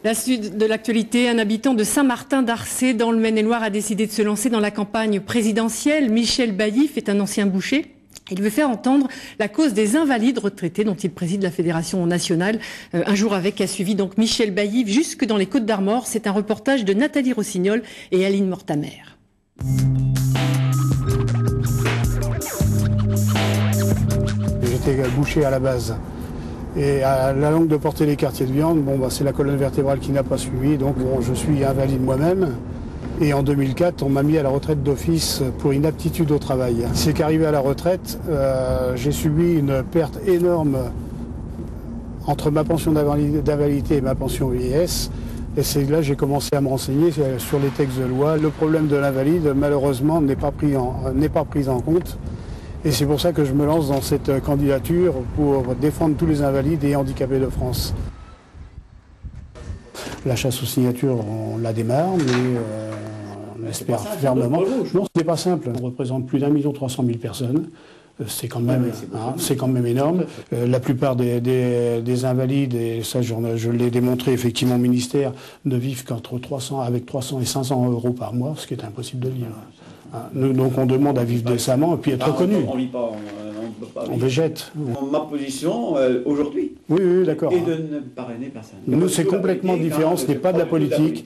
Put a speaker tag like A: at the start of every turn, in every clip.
A: La suite de l'actualité, un habitant de Saint-Martin-d'Arcé dans le Maine-et-Loire a décidé de se lancer dans la campagne présidentielle. Michel Baillif est un ancien boucher. Il veut faire entendre la cause des invalides retraités dont il préside la Fédération nationale. Un jour avec a suivi donc Michel Baillif jusque dans les Côtes-d'Armor. C'est un reportage de Nathalie Rossignol et Aline Mortamer.
B: J'étais boucher à la base. Et à la longue de porter les quartiers de viande, c'est la colonne vertébrale qui n'a pas suivi, donc je suis invalide moi-même. Et en 2004, on m'a mis à la retraite d'office pour inaptitude au travail. C'est qu'arrivé à la retraite, j'ai subi une perte énorme entre ma pension d'invalidité et ma pension vieillesse. Et c'est là que j'ai commencé à me renseigner sur les textes de loi. Le problème de l'invalide, malheureusement, n'est pas pris en compte. Et c'est pour ça que je me lance dans cette candidature pour défendre tous les invalides et handicapés de France. La chasse aux signatures, on la démarre, mais on espère fermement. Non, ce n'est pas simple. On représente plus d'1 300 000 personnes. C'est quand même énorme. La plupart des invalides, et ça je l'ai démontré effectivement au ministère, ne vivent avec 300 et 500 euros par mois, ce qui est impossible de vivre. Donc on demande à vivre décemment et puis être reconnu.
C: On ne vit pas,
B: on végète.
C: Ma position aujourd'hui
B: oui, d'accord.
C: est de ne parrainer personne.
B: Nous c'est complètement différent, ce n'est pas de la politique.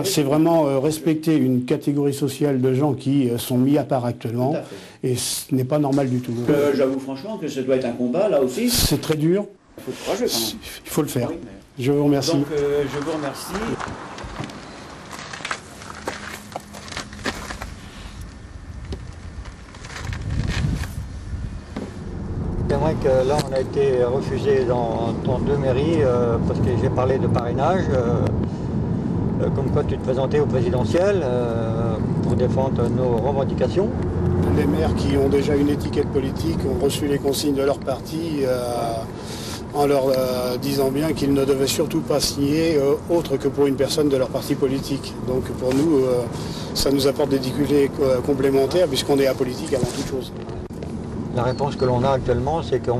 B: C'est vraiment respecter une catégorie sociale de gens qui sont mis à part actuellement. Et ce n'est pas normal du tout.
C: J'avoue franchement que ça doit être un combat là aussi.
B: C'est très dur.
C: Il faut être courageux quand même.
B: Il faut le faire. Oui, mais... Je vous remercie.
C: Donc je vous remercie.
D: C'est vrai que là, on a été refusé dans 2 mairies parce que j'ai parlé de parrainage, comme quoi tu te présentais au présidentiel pour défendre nos revendications.
B: Les maires qui ont déjà une étiquette politique ont reçu les consignes de leur parti en leur disant bien qu'ils ne devaient surtout pas signer autre que pour une personne de leur parti politique. Donc pour nous, ça nous apporte des difficultés complémentaires puisqu'on est apolitique avant toute chose.
D: La réponse que l'on a actuellement, c'est que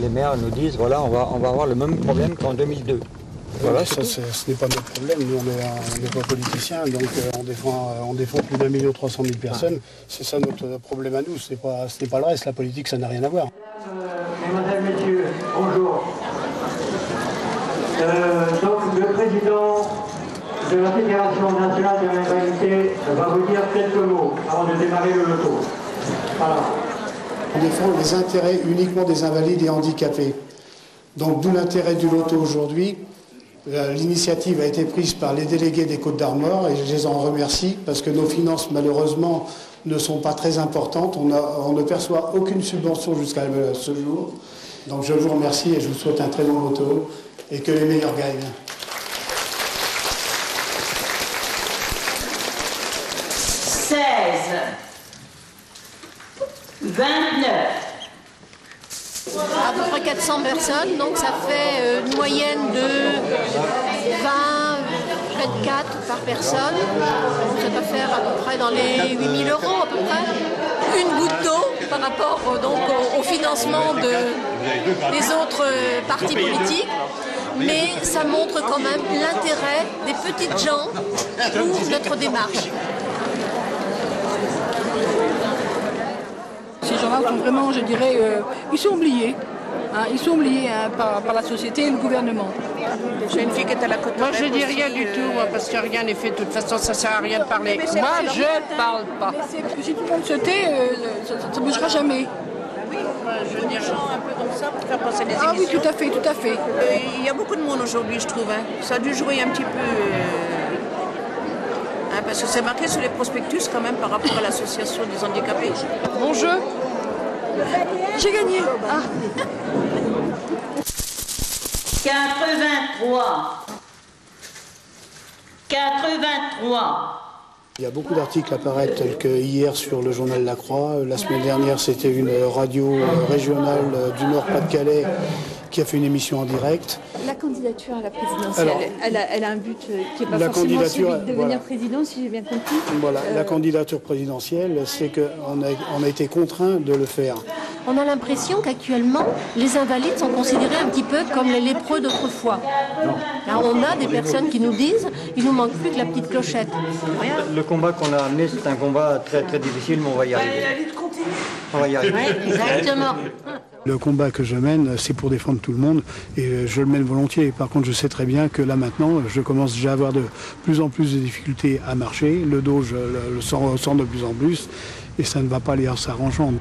D: les maires nous disent voilà, on va avoir le même problème qu'en 2002.
B: Voilà, ce n'est pas notre problème. Nous, on n'est pas politiciens, donc on défend plus d'1 300 000 personnes. C'est ça notre problème à nous. Ce n'est pas le reste. La politique, ça n'a rien à voir.
E: Mesdames, Messieurs, bonjour. Donc, le président de la Fédération nationale de l'invalidité va vous dire quelques mots avant de démarrer le loto. Voilà.
B: On défend les intérêts uniquement des invalides et handicapés. Donc d'où l'intérêt du loto aujourd'hui. L'initiative a été prise par les délégués des Côtes-d'Armor et je les en remercie parce que nos finances malheureusement ne sont pas très importantes. On ne perçoit aucune subvention jusqu'à ce jour. Donc je vous remercie et je vous souhaite un très bon loto et que les meilleurs gagnent.
F: 16, 29.
G: À peu près 400 personnes, donc ça fait une moyenne de 20, près de 4 par personne. Ça doit faire à peu près dans les 8 000 euros à peu près. Une goutte d'eau par rapport donc, au financement des autres partis politiques. Mais ça montre quand même l'intérêt des petites gens pour notre démarche.
H: Ces gens-là sont vraiment, je dirais, ils sont oubliés. Ils sont oubliés par la société et le gouvernement.
I: J'ai une fille qui est à la côte. Moi, je dis rien du tout, parce que rien n'est fait. De toute façon, ça ne sert à rien de parler. Moi, je ne parle pas.
H: Parce que si tout le monde se tait, ça ne bougera jamais.
I: Oui, je veux dire, un peu comme ça pour faire passer les émissions.
H: Ah oui, tout à fait, tout à fait.
I: Il y a beaucoup de monde aujourd'hui, je trouve. Hein. Ça a dû jouer un petit peu... parce que c'est marqué sur les prospectus quand même par rapport à l'association des handicapés.
H: Bon jeu. J'ai gagné. Ah.
F: 83. 83.
B: Il y a beaucoup d'articles apparaître tels que hier sur le journal La Croix. La semaine dernière, c'était une radio régionale du Nord-Pas-de-Calais qui a fait une émission en direct.
J: La candidature à la présidentielle, elle a un but qui n'est pas forcément celui de devenir président, si j'ai bien compris.
B: Voilà, la candidature présidentielle, c'est qu'on a été contraint de le faire.
G: On a l'impression qu'actuellement, les invalides sont considérés un petit peu comme les lépreux d'autrefois. Là, on a des personnes qui nous disent il nous manque plus que la petite clochette.
D: Le combat qu'on a amené, c'est un combat très très difficile, mais on va y arriver. On va y arriver.
G: Oui, exactement.
B: Le combat que je mène, c'est pour défendre tout le monde et je le mène volontiers. Par contre, je sais très bien que là maintenant, je commence déjà à avoir de plus en plus de difficultés à marcher. Le dos, je le sens de plus en plus et ça ne va pas aller en s'arrangeant.